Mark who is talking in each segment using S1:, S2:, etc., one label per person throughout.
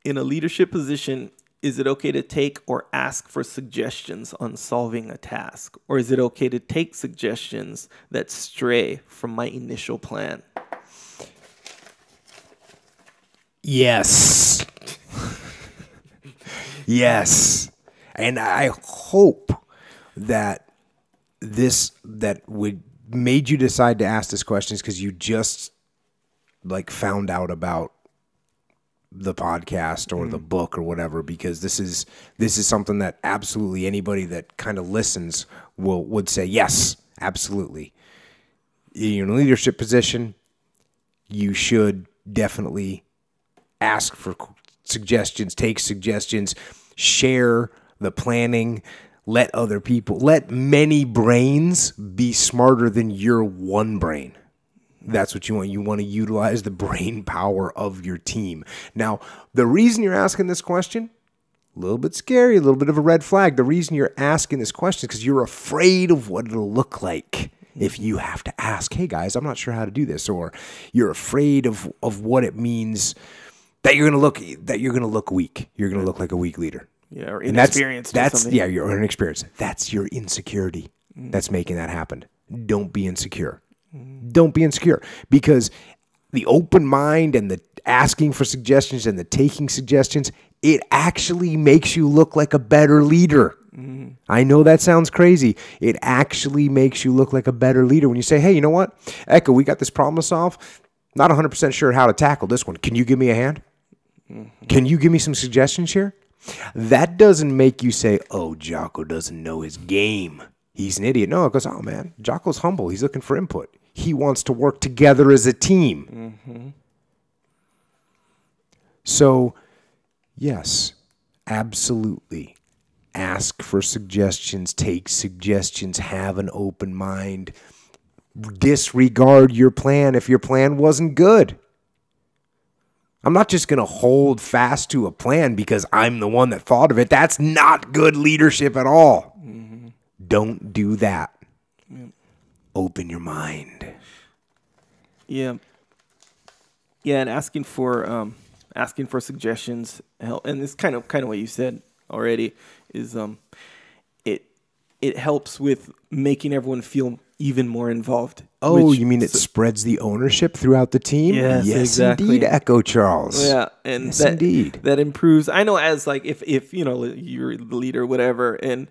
S1: in a leadership position, is it okay to take or ask for suggestions on solving a task? Or is it okay to take suggestions that stray from my initial plan?
S2: Yes. Yes. And I hope that would made you decide to ask this question is because you just like found out about the podcast or the book or whatever, because this is something that absolutely anybody that kind of listens would say, yes, absolutely. You're in a leadership position, you should definitely ask for suggestions, take suggestions, share the planning, let many brains be smarter than your one brain. That's what you want. You want to utilize the brain power of your team. Now, the reason you're asking this question, a little bit scary, a little bit of a red flag. The reason you're asking this question is because you're afraid of what it'll look like if you have to ask, hey guys, I'm not sure how to do this. Or you're afraid of what it means that you're going to look weak. You're going to look like a weak leader.
S1: Yeah, or inexperienced.
S2: You're inexperienced. That's your insecurity that's making that happen. Don't be insecure. Don't be insecure, because the open mind and the asking for suggestions and the taking suggestions, it actually makes you look like a better leader. I know that sounds crazy. It actually makes you look like a better leader when you say, hey, you know what? Echo, we got this problem to solve. Not 100% sure how to tackle this one. Can you give me a hand? Can you give me some suggestions here? That doesn't make you say, oh, Jocko doesn't know his game. He's an idiot. No, it goes, oh, man, Jocko's humble. He's looking for input. He wants to work together as a team. So, yes, absolutely. Ask for suggestions, take suggestions, have an open mind. Disregard your plan if your plan wasn't good. I'm not just going to hold fast to a plan because I'm the one that thought of it. That's not good leadership at all. Don't do that. Open your mind.
S1: Yeah. Yeah, and asking for suggestions help, and this kind of what you said already is it helps with making everyone feel even more involved.
S2: Oh, you mean it spreads the ownership throughout the team?
S1: Yes, exactly.
S2: Indeed, Echo Charles.
S1: Yeah, and
S2: yes, indeed.
S1: That improves. I know, as like if you know you're the leader or whatever, and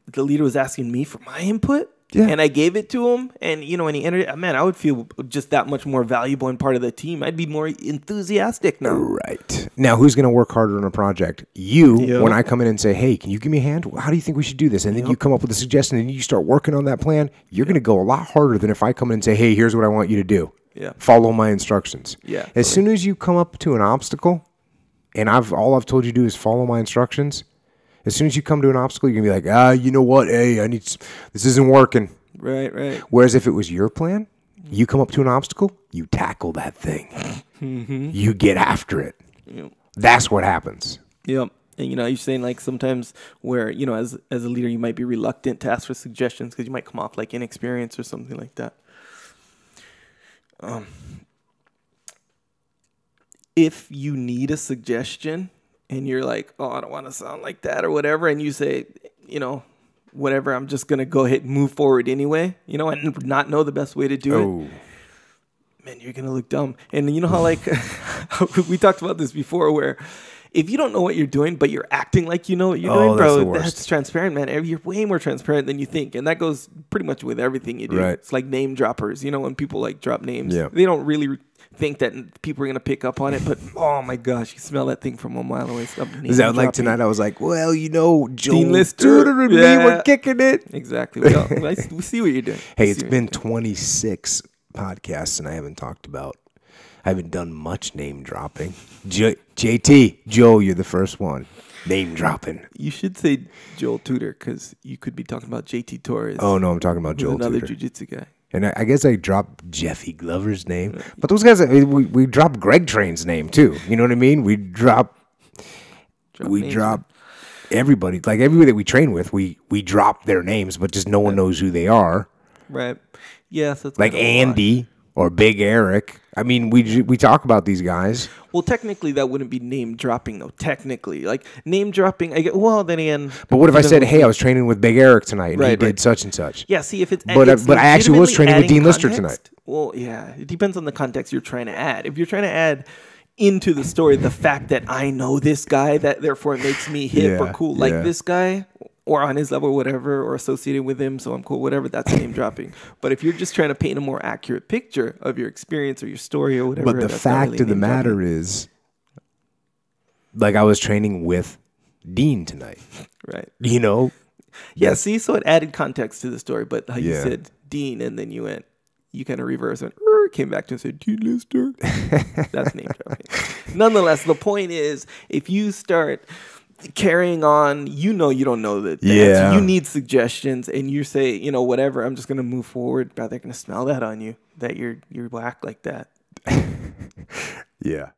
S1: the leader was asking me for my input. Yeah. And I gave it to him, and and he entered it. Man, I would feel just that much more valuable and part of the team. I'd be more enthusiastic now.
S2: Right. Now, who's going to work harder on a project? You, when I come in and say, hey, can you give me a hand? How do you think we should do this? And then you come up with a suggestion, and you start working on that plan. You're going to go a lot harder than if I come in and say, hey, here's what I want you to do.
S1: Yeah.
S2: Follow my instructions.
S1: Yeah.
S2: As soon as you come up to an obstacle, and all I've told you to do is follow my instructions, as soon as you come to an obstacle, you're going to be like, you know what? Hey, this isn't working.
S1: Right.
S2: Whereas if it was your plan, you come up to an obstacle, you tackle that thing. You get after it.
S1: Yep.
S2: That's what happens.
S1: Yep. And, you're saying like sometimes where, as a leader, you might be reluctant to ask for suggestions because you might come off like inexperienced or something like that. If you need a suggestion and you're like, oh, I don't want to sound like that or whatever, and you say, whatever, I'm just going to go ahead and move forward anyway, and not know the best way to do it. Man, you're going to look dumb. And you know how, like, we talked about this before, where if you don't know what you're doing, but you're acting like you know what you're doing, bro, that's transparent, man. You're way more transparent than you think. And that goes pretty much with everything you do. Right. It's like name droppers. When people, like, drop names, they don't really think that people are going to pick up on it, but oh my gosh, you smell that thing from a mile away.
S2: Is that like tonight? I was like, well, Joel
S1: Lister
S2: and me were kicking it.
S1: Exactly. We see what you're doing.
S2: Hey, it's been 26 podcasts and I haven't done much name dropping. JT, Joe, you're the first one. Name dropping.
S1: You should say Joel Tudor because you could be talking about JT Torres.
S2: Oh no, I'm talking about Joel Tudor.
S1: Another jiu-jitsu guy.
S2: And I guess I dropped Jeffy Glover's name. But those guys, we dropped Greg Train's name, too. You know what I mean? We drop everybody. Like, everybody that we train with, we drop their names, but just no one knows who they are.
S1: Right. Yes. That's
S2: like Andy. or Big Eric. I mean, we talk about these guys.
S1: Well, technically, that wouldn't be name dropping, though. Technically, like name dropping, then again.
S2: But what if I said, "Hey, I was training with Big Eric tonight, and he did
S1: right.
S2: such and such"?
S1: Yeah, see, if it's
S2: but I actually was training with Dean Lister tonight.
S1: Well, yeah, it depends on the context you're trying to add. If you're trying to add into the story the fact that I know this guy, that therefore it makes me hip or cool, like this guy, or on his level, or whatever, or associated with him, so I'm cool, whatever. That's name dropping. But if you're just trying to paint a more accurate picture of your experience or your story or whatever,
S2: but the fact of the matter is, like, I was training with Dean tonight,
S1: right?
S2: You know.
S1: Yeah, see, so it added context to the story, but how you said Dean, and then you kind of reversed and came back to and said, Dean Lister. That's name dropping. Nonetheless, the point is, if you start carrying on, you don't know the answer. You need suggestions, and you say, whatever, I'm just going to move forward. They're going to smell that on you, that you're whack like that.
S2: Yeah.